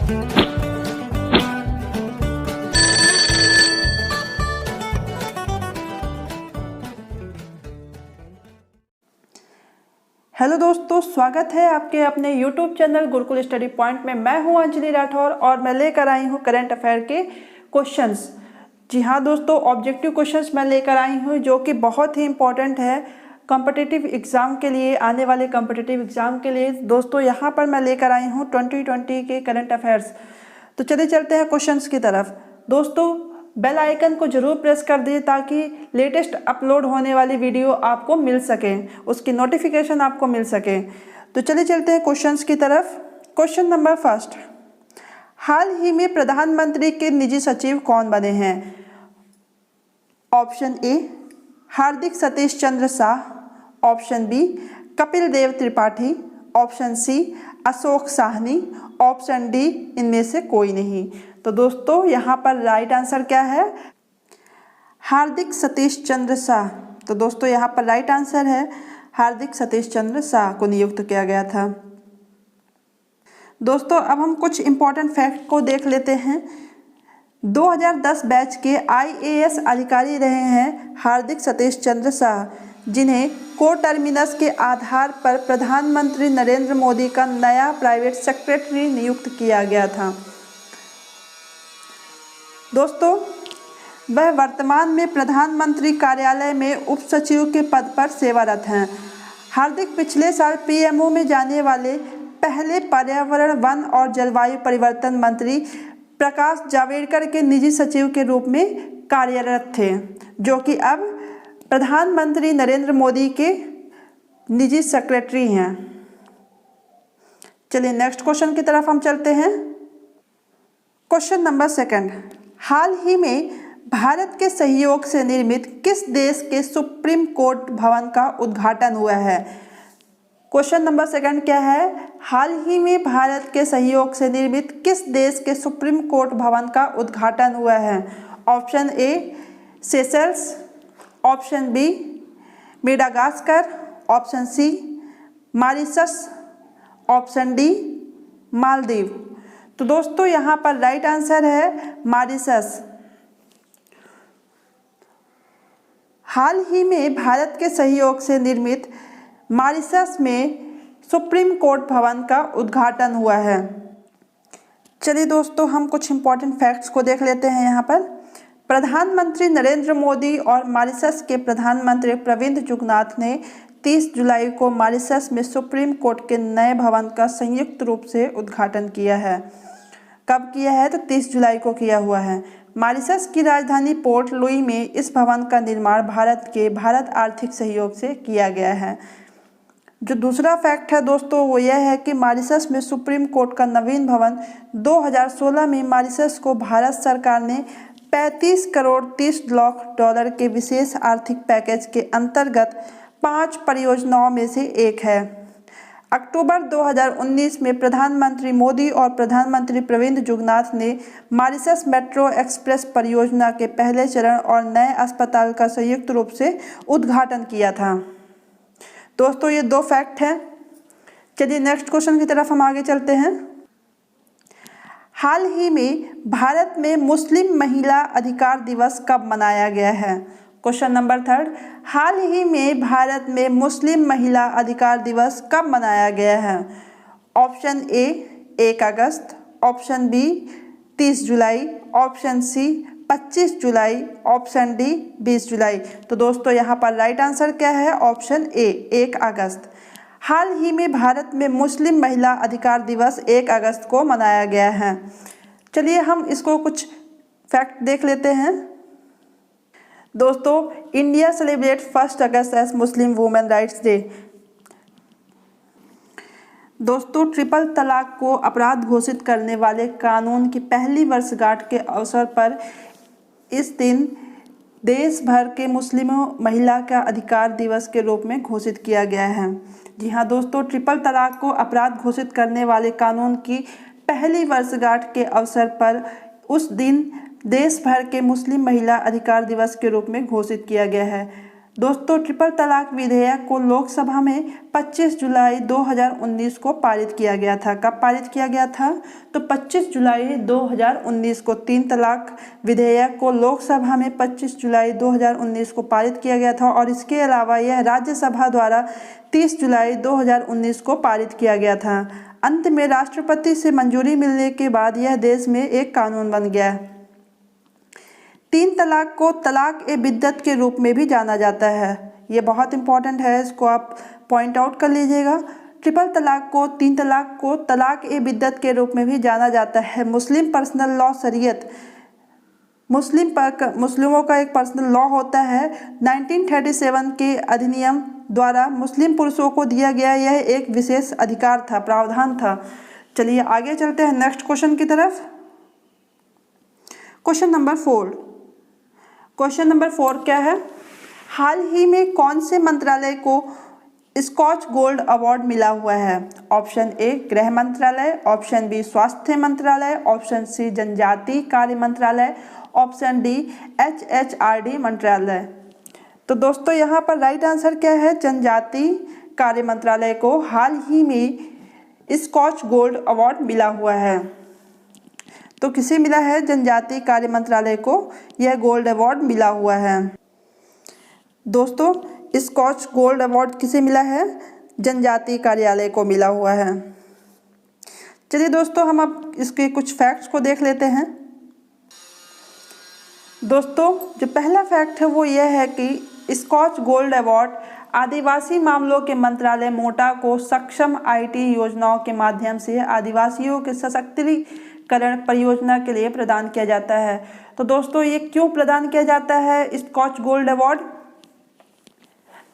Hello दोस्तों, स्वागत है आपके अपने YouTube channel Gurukul study point में। मैं हूं अंजलि राठौर और मैं लेकर आई हूं करंट अफेयर के क्वेश्चंस। जी हाँ दोस्तों, ऑब्जेक्टिव क्वेश्चंस मैं लेकर आई हूं जो कि बहुत ही इंपॉर्टेंट है कॉम्पिटिटिव एग्ज़ाम के लिए, आने वाले कॉम्पिटिटिव एग्ज़ाम के लिए। दोस्तों यहाँ पर मैं लेकर आई हूँ 2020 के करंट अफेयर्स। तो चलिए चलते हैं क्वेश्चंस की तरफ। दोस्तों बेल आइकन को जरूर प्रेस कर दीजिए ताकि लेटेस्ट अपलोड होने वाली वीडियो आपको मिल सके, उसकी नोटिफिकेशन आपको मिल सके। तो चलिए चलते हैं क्वेश्चंस की तरफ। क्वेश्चन नंबर फर्स्ट, हाल ही में प्रधानमंत्री के निजी सचिव कौन बने हैं? Option A Hardik Satish Chandra Shah, option B Kapil Dev Tripathi, option C Ashok Sahni, option D इनमें से कोई नहीं। तो दोस्तों यहाँ पर राइट आंसर क्या है? हार्दिक सतीश चंद्र शाह। तो दोस्तों यहाँ पर राइट आंसर है हार्दिक सतीश चंद्र शाह को नियुक्त किया गया था। दोस्तों अब हम कुछ इंपॉर्टेंट फैक्ट को देख लेते हैं। 2010 बैच के IAS अधिकारी रहे हैं हार्दिक सतीश चंद्र शाह, जिन्हें को टर्मिनस के आधार पर प्रधानमंत्री नरेंद्र मोदी का नया प्राइवेट सेक्रेटरी नियुक्त किया गया था। दोस्तों वह वर्तमान में प्रधानमंत्री कार्यालय में उप सचिव के पद पर सेवारत हैं। हार्दिक पिछले साल PMO में जाने वाले पहले पर्यावरण, वन और जलवायु परिवर्तन मंत्री प्रकाश जावड़ेकर के निजी सचिव के रूप में कार्यरत थे, जो कि अब प्रधानमंत्री नरेंद्र मोदी के निजी सेक्रेटरी हैं। चलिए नेक्स्ट क्वेश्चन की तरफ हम चलते हैं। क्वेश्चन नंबर सेकंड, हाल ही में भारत के सहयोग से निर्मित किस देश के सुप्रीम कोर्ट भवन का उद्घाटन हुआ है? क्वेश्चन नंबर सेकंड क्या है? हाल ही में भारत के सहयोग से निर्मित किस देश के सुप्रीम कोर्ट भवन का उद्घाटन हुआ है? Option A Seychelles, option B Madagascar, option C Mauritius, option D Maldives. तो दोस्तों यहाँ पर राइट आंसर है मॉरिशस। हाल ही में भारत के सहयोग से निर्मित मॉरिशस में सुप्रीम कोर्ट भवन का उद्घाटन हुआ है। चलिए दोस्तों हम कुछ इंपॉर्टेंट फैक्ट्स को देख लेते हैं। यहाँ पर प्रधानमंत्री नरेंद्र मोदी और मॉरिशस के प्रधानमंत्री प्रविंद जुगनाथ ने 30 जुलाई को मॉरिशस में सुप्रीम कोर्ट के नए भवन का संयुक्त रूप से उद्घाटन किया है। कब किया है? तो 30 जुलाई को किया हुआ है। मॉरिशस की राजधानी पोर्ट लुई में इस भवन का निर्माण भारत आर्थिक सहयोग से किया गया है। जो दूसरा फैक्ट है दोस्तों वो यह है कि मॉरिशस में सुप्रीम कोर्ट का नवीन भवन 2016 में मॉरिशस को भारत सरकार ने 35 करोड़ 30 लाख डॉलर के विशेष आर्थिक पैकेज के अंतर्गत 5 परियोजनाओं में से एक है। अक्टूबर 2019 में प्रधानमंत्री मोदी और प्रधानमंत्री प्रविंद जुगनाथ ने मॉरिशस मेट्रो एक्सप्रेस परियोजना के पहले चरण और नए अस्पताल का संयुक्त रूप से उद्घाटन किया था। दोस्तों ये दो फैक्ट हैं। चलिए नेक्स्ट क्वेश्चन की तरफ हम आगे चलते हैं। हाल ही में भारत में मुस्लिम महिला अधिकार दिवस कब मनाया गया है? क्वेश्चन नंबर थर्ड, हाल ही में भारत में मुस्लिम महिला अधिकार दिवस कब मनाया गया है? ऑप्शन ए 1 अगस्त, ऑप्शन बी 30 जुलाई, ऑप्शन सी 25 जुलाई, ऑप्शन डी 20 जुलाई। तो दोस्तों यहाँ पर राइट आंसर क्या है? ऑप्शन ए 1 अगस्त। हाल ही में भारत में मुस्लिम महिला अधिकार दिवस 1 अगस्त को मनाया गया है। चलिए हम इसको कुछ फैक्ट देख लेते हैं। दोस्तों India celebrate 1 August as Muslim women rights day. दोस्तों ट्रिपल तलाक को अपराध घोषित करने वाले कानून की पहली वर्षगांठ के अवसर पर इस दिन देश भर के मुस्लिमों महिला का अधिकार दिवस के रूप में घोषित किया गया है। जी हाँ दोस्तों, ट्रिपल तलाक को अपराध घोषित करने वाले कानून की पहली वर्षगांठ के अवसर पर उस दिन देश भर के मुस्लिम महिला अधिकार दिवस के रूप में घोषित किया गया है। दोस्तों ट्रिपल तलाक विधेयक को लोकसभा में 25 जुलाई 2019 को पारित किया गया था। कब पारित किया गया था? तो 25 जुलाई 2019 को तीन तलाक विधेयक को लोकसभा में 25 जुलाई 2019 को पारित किया गया था और इसके अलावा यह राज्यसभा द्वारा 30 जुलाई 2019 को पारित किया गया था। अंत में राष्ट्रपति से मंजूरी मिलने के बाद यह देश में एक कानून बन गया। तीन तलाक को तलाक ए बिद्दत के रूप में भी जाना जाता है। ये बहुत इंपॉर्टेंट है, इसको आप पॉइंट आउट कर लीजिएगा। ट्रिपल तलाक को, तीन तलाक को तलाक ए बिद्दत के रूप में भी जाना जाता है। मुस्लिम पर्सनल लॉ शरीयत, मुस्लिमों का एक पर्सनल लॉ होता है। 1937 के अधिनियम द्वारा मुस्लिम पुरुषों को दिया गया यह एक विशेष अधिकार था, प्रावधान था। चलिए आगे चलते हैं नेक्स्ट क्वेश्चन की तरफ। Question number 4। क्वेश्चन नंबर 4 क्या है? हाल ही में कौन से मंत्रालय को स्कॉच गोल्ड अवार्ड मिला हुआ है? ऑप्शन ए गृह मंत्रालय, ऑप्शन बी स्वास्थ्य मंत्रालय, ऑप्शन सी जनजातीय कार्य मंत्रालय, ऑप्शन डी HHRD मंत्रालय। तो दोस्तों यहाँ पर राइट आंसर क्या है? जनजातीय कार्य मंत्रालय को हाल ही में स्कॉच गोल्ड अवार्ड मिला हुआ है। तो किसे मिला है? जनजातीय कार्य मंत्रालय को यह गोल्ड अवार्ड मिला हुआ है। दोस्तों स्कॉच गोल्ड अवार्ड किसे मिला है? जनजातीय कार्यालय को मिला हुआ है। चलिए दोस्तों हम अब इसके कुछ फैक्ट्स को देख लेते हैं। दोस्तों जो पहला फैक्ट है वो यह है कि स्कॉच गोल्ड अवार्ड आदिवासी मामलों के मंत्रालय मोटा को सक्षम IT योजनाओं के माध्यम से आदिवासियों के सशक्तिकरण परियोजना के लिए प्रदान किया जाता है। तो दोस्तों ये क्यों प्रदान किया जाता है स्कॉच गोल्ड अवार्ड?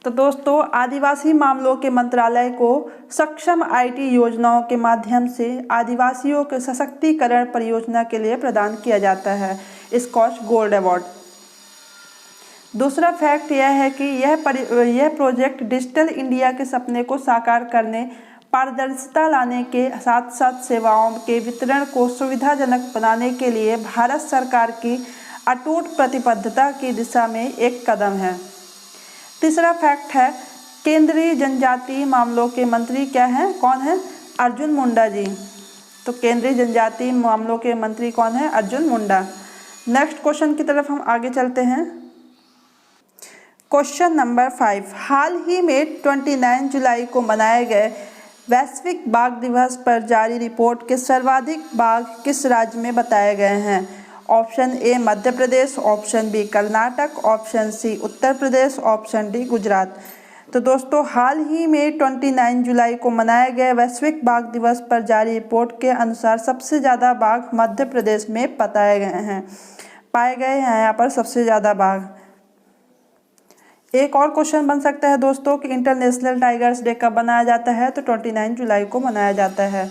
तो दोस्तों आदिवासी मामलों के मंत्रालय को सक्षम IT योजनाओं के माध्यम से आदिवासियों के सशक्तिकरण परियोजना के लिए प्रदान किया जाता है स्कॉच गोल्ड अवार्ड। दूसरा फैक्ट यह है कि यह प्रोजेक्ट डिजिटल इंडिया के सपने को साकार करने, पारदर्शिता लाने के साथ साथ सेवाओं के वितरण को सुविधाजनक बनाने के लिए भारत सरकार की अटूट प्रतिबद्धता की दिशा में एक कदम है। तीसरा फैक्ट है केंद्रीय जनजातीय मामलों के मंत्री क्या हैं? कौन है? अर्जुन मुंडा जी। तो केंद्रीय जनजातीय मामलों के मंत्री कौन है? अर्जुन मुंडा। नेक्स्ट क्वेश्चन की तरफ हम आगे चलते हैं। Question number 5। हाल ही में 29 जुलाई को मनाए गए वैश्विक बाघ दिवस पर जारी रिपोर्ट के सर्वाधिक बाघ किस राज्य में बताए गए हैं? Option A Madhya Pradesh, option B Karnataka, option C Uttar Pradesh, option D Gujarat. तो दोस्तों हाल ही में 29 जुलाई को मनाए गए वैश्विक बाघ दिवस पर जारी रिपोर्ट के अनुसार सबसे ज़्यादा बाघ मध्य प्रदेश में पाए गए हैं यहाँ पर सबसे ज़्यादा बाघ। एक और क्वेश्चन बन सकता है दोस्तों कि इंटरनेशनल टाइगर्स डे कब मनाया जाता है? तो 29 जुलाई को मनाया जाता है।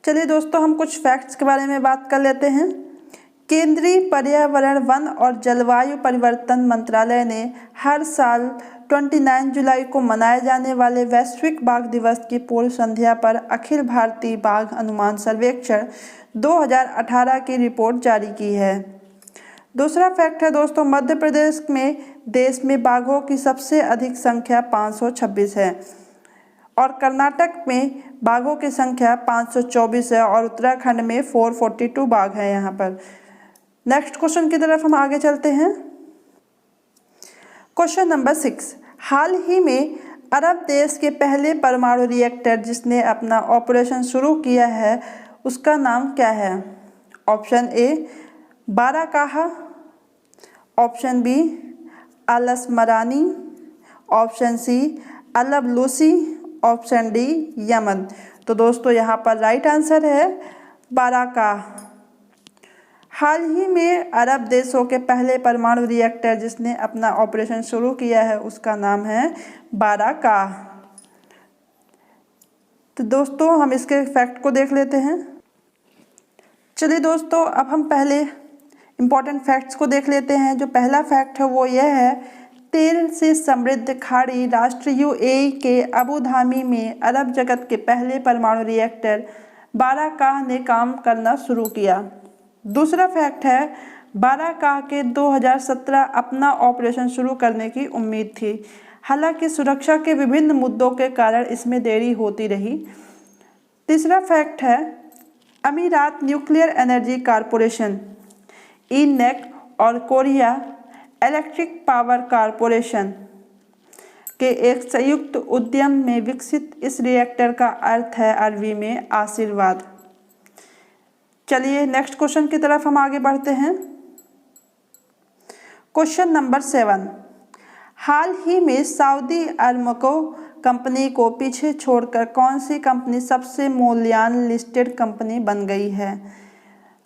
चलिए दोस्तों हम कुछ फैक्ट्स के बारे में बात कर लेते हैं। केंद्रीय पर्यावरण, वन और जलवायु परिवर्तन मंत्रालय ने हर साल 29 जुलाई को मनाए जाने वाले वैश्विक बाघ दिवस की पूर्व संध्या पर अखिल भारतीय बाघ अनुमान सर्वेक्षण 2018 की रिपोर्ट जारी की है। दूसरा फैक्ट है दोस्तों मध्य प्रदेश में देश में बाघों की सबसे अधिक संख्या 526 है और कर्नाटक में बाघों की संख्या 524 है और उत्तराखंड में 442 बाघ है यहाँ पर। नेक्स्ट क्वेश्चन की तरफ हम आगे चलते हैं। Question number 6। हाल ही में अरब देश के पहले परमाणु रिएक्टर जिसने अपना ऑपरेशन शुरू किया है उसका नाम क्या है? Option A Barakah, option B अलसमरानी, ऑप्शन सी अलबलूसी, ऑप्शन डी यमन। तो दोस्तों यहाँ पर राइट आंसर है बाराकाह। हाल ही में अरब देशों के पहले परमाणु रिएक्टर जिसने अपना ऑपरेशन शुरू किया है उसका नाम है बाराकाह। तो दोस्तों हम इसके फैक्ट को देख लेते हैं। चलिए दोस्तों अब हम पहले इम्पॉर्टेंट फैक्ट्स को देख लेते हैं। जो पहला फैक्ट है वो यह है तेल से समृद्ध खाड़ी राष्ट्र UAE के अबू धाबी में अरब जगत के पहले परमाणु रिएक्टर बाराकाह ने काम करना शुरू किया। दूसरा फैक्ट है बाराकाह के 2017 अपना ऑपरेशन शुरू करने की उम्मीद थी। हालांकि सुरक्षा के विभिन्न मुद्दों के कारण इसमें देरी होती रही। तीसरा फैक्ट है, अमीरात न्यूक्लियर एनर्जी कॉरपोरेशन (इनेक) और कोरिया इलेक्ट्रिक पावर कॉरपोरेशन के एक संयुक्त उद्यम में विकसित इस रिएक्टर का अर्थ है अरबी में आशीर्वाद। चलिए नेक्स्ट क्वेश्चन की तरफ हम आगे बढ़ते हैं। क्वेश्चन नंबर 7, हाल ही में सऊदी अरामको कंपनी को पीछे छोड़कर कौन सी कंपनी सबसे मूल्यवान लिस्टेड कंपनी बन गई है?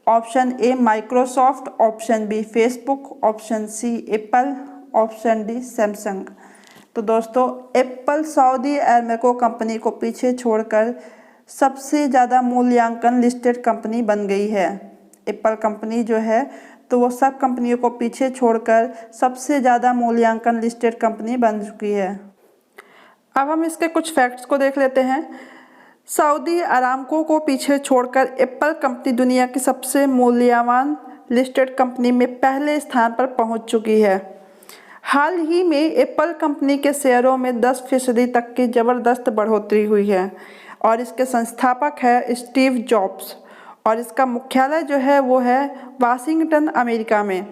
Option A Microsoft, option B Facebook, option C Apple, option D Samsung. तो दोस्तों एप्पल सऊदी अरामको कंपनी को पीछे छोड़कर सबसे ज़्यादा मूल्यांकन लिस्टेड कंपनी बन गई है। एप्पल कंपनी जो है तो वो सब कंपनियों को पीछे छोड़कर सबसे ज़्यादा मूल्यांकन लिस्टेड कंपनी बन चुकी है। अब हम इसके कुछ फैक्ट्स को देख लेते हैं। सऊदी अरामको को पीछे छोड़कर एप्पल कंपनी दुनिया की सबसे मूल्यवान लिस्टेड कंपनी में पहले स्थान पर पहुंच चुकी है। हाल ही में एप्पल कंपनी के शेयरों में 10% तक की ज़बरदस्त बढ़ोतरी हुई है और इसके संस्थापक है स्टीव जॉब्स और इसका मुख्यालय जो है वो है वाशिंगटन, अमेरिका में।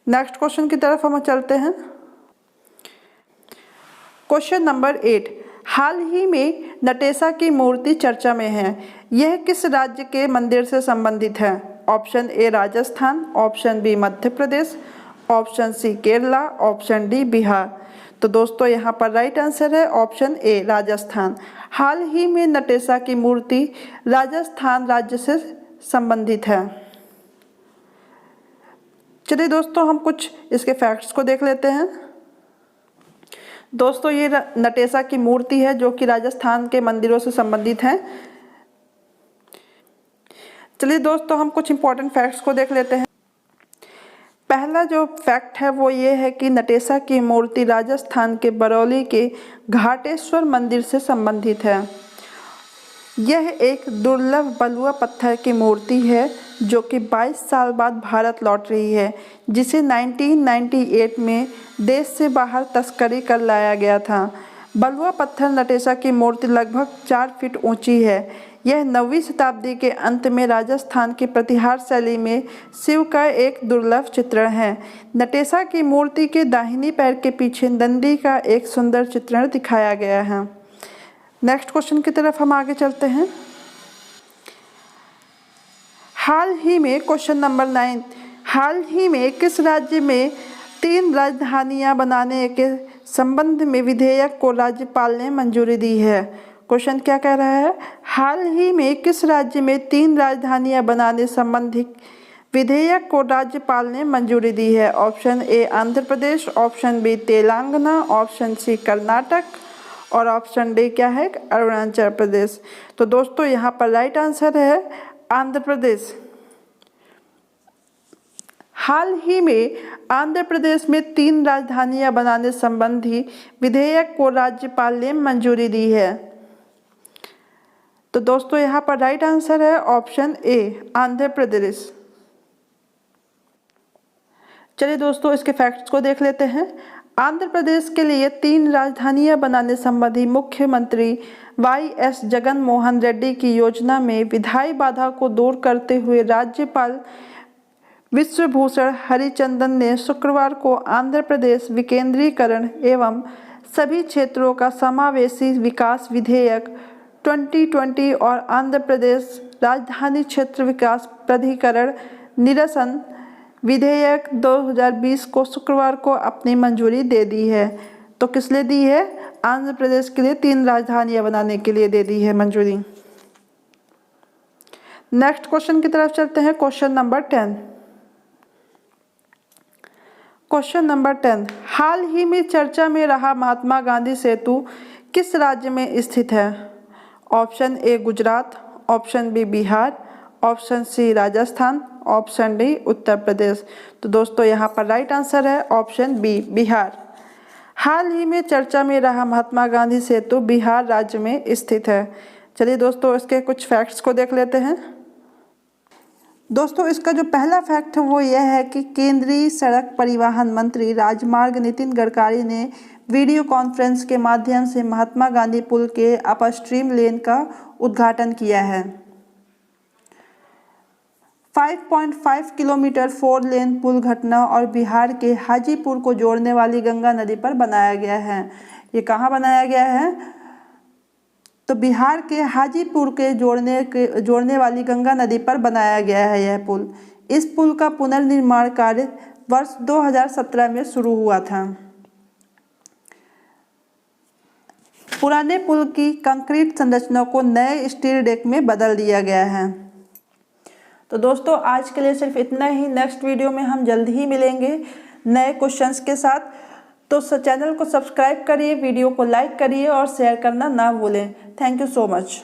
नेक्स्ट क्वेश्चन की तरफ हम चलते हैं। क्वेश्चन नंबर 8, हाल ही में नटेशा की मूर्ति चर्चा में है। यह किस राज्य के मंदिर से संबंधित है? Option A Rajasthan, option B Madhya Pradesh, option C Kerala, option D Bihar. तो दोस्तों यहाँ पर राइट आंसर है ऑप्शन ए राजस्थान। हाल ही में नटेशा की मूर्ति राजस्थान राज्य से संबंधित है। चलिए दोस्तों हम कुछ इसके फैक्ट्स को देख लेते हैं। दोस्तों ये नटेशा की मूर्ति है जो कि राजस्थान के मंदिरों से संबंधित है। चलिए दोस्तों हम कुछ इंपॉर्टेंट फैक्ट्स को देख लेते हैं। पहला जो फैक्ट है वो ये है कि नटेशा की मूर्ति राजस्थान के बरौली के घाटेश्वर मंदिर से संबंधित है। यह एक दुर्लभ बलुआ पत्थर की मूर्ति है जो कि 22 साल बाद भारत लौट रही है, जिसे 1998 में देश से बाहर तस्करी कर लाया गया था। बलुआ पत्थर नटेशा की मूर्ति लगभग 4 फीट ऊंची है। यह 9वीं शताब्दी के अंत में राजस्थान की प्रतिहार शैली में शिव का एक दुर्लभ चित्रण है। नटेशा की मूर्ति के दाहिनी पैर के पीछे नंदी का एक सुंदर चित्रण दिखाया गया है। नेक्स्ट क्वेश्चन की तरफ हम आगे चलते हैं। हाल ही में क्वेश्चन नंबर 9, हाल ही में किस राज्य में 3 राजधानियां बनाने के संबंध में विधेयक को राज्यपाल ने मंजूरी दी है? क्वेश्चन क्या कह रहा है? हाल ही में किस राज्य में 3 राजधानियां बनाने संबंधी विधेयक को राज्यपाल ने मंजूरी दी है? Option A Andhra Pradesh, option B Telangana, option C Karnataka और ऑप्शन डी क्या है अरुणाचल प्रदेश। तो दोस्तों यहाँ पर राइट आंसर है आंध्र प्रदेश। हाल ही में आंध्र प्रदेश में 3 राजधानियां बनाने संबंधी विधेयक को राज्यपाल ने मंजूरी दी है। तो दोस्तों यहाँ पर राइट आंसर है ऑप्शन ए आंध्र प्रदेश। चलिए दोस्तों इसके फैक्ट्स को देख लेते हैं। आंध्र प्रदेश के लिए 3 राजधानियां बनाने संबंधी मुख्यमंत्री वाई.एस. जगन मोहन रेड्डी की योजना में विधायी बाधा को दूर करते हुए राज्यपाल विश्वभूषण हरिचंदन ने शुक्रवार को आंध्र प्रदेश विकेंद्रीकरण एवं सभी क्षेत्रों का समावेशी विकास विधेयक 2020 और आंध्र प्रदेश राजधानी क्षेत्र विकास प्राधिकरण निरसन विधेयक 2020 को शुक्रवार को अपनी मंजूरी दे दी है। तो किस लिए दी है? आंध्र प्रदेश के लिए 3 राजधानियां बनाने के लिए दे दी है मंजूरी। नेक्स्ट क्वेश्चन की तरफ चलते हैं। Question number 10। क्वेश्चन नंबर 10, हाल ही में चर्चा में रहा महात्मा गांधी सेतु किस राज्य में स्थित है? Option A Gujarat, option B Bihar, option C Rajasthan, option D Uttar Pradesh. तो दोस्तों यहाँ पर राइट आंसर है ऑप्शन बी बिहार। हाल ही में चर्चा में रहा महात्मा गांधी सेतु बिहार राज्य में स्थित है। चलिए दोस्तों इसके कुछ फैक्ट्स को देख लेते हैं। दोस्तों इसका जो पहला फैक्ट है वो यह है कि केंद्रीय सड़क परिवहन मंत्री राजमार्ग नितिन गडकरी ने वीडियो कॉन्फ्रेंस के माध्यम से महात्मा गांधी पुल के अपस्ट्रीम लेन का उद्घाटन किया है। 5.5 किलोमीटर 4 लेन पुल घटना और बिहार के हाजीपुर को जोड़ने वाली गंगा नदी पर बनाया गया है। ये कहाँ बनाया गया है? तो बिहार के हाजीपुर के जोड़ने वाली गंगा नदी पर बनाया गया है यह पुल। इस पुल का पुनर्निर्माण कार्य वर्ष 2017 में शुरू हुआ था। पुराने पुल की कंक्रीट संरचना को नए स्टील डेक में बदल दिया गया है। तो दोस्तों आज के लिए सिर्फ इतना ही। नेक्स्ट वीडियो में हम जल्द ही मिलेंगे नए क्वेश्चंस के साथ। तो चैनल को सब्सक्राइब करिए, वीडियो को लाइक करिए और शेयर करना ना भूलें। Thank you so much.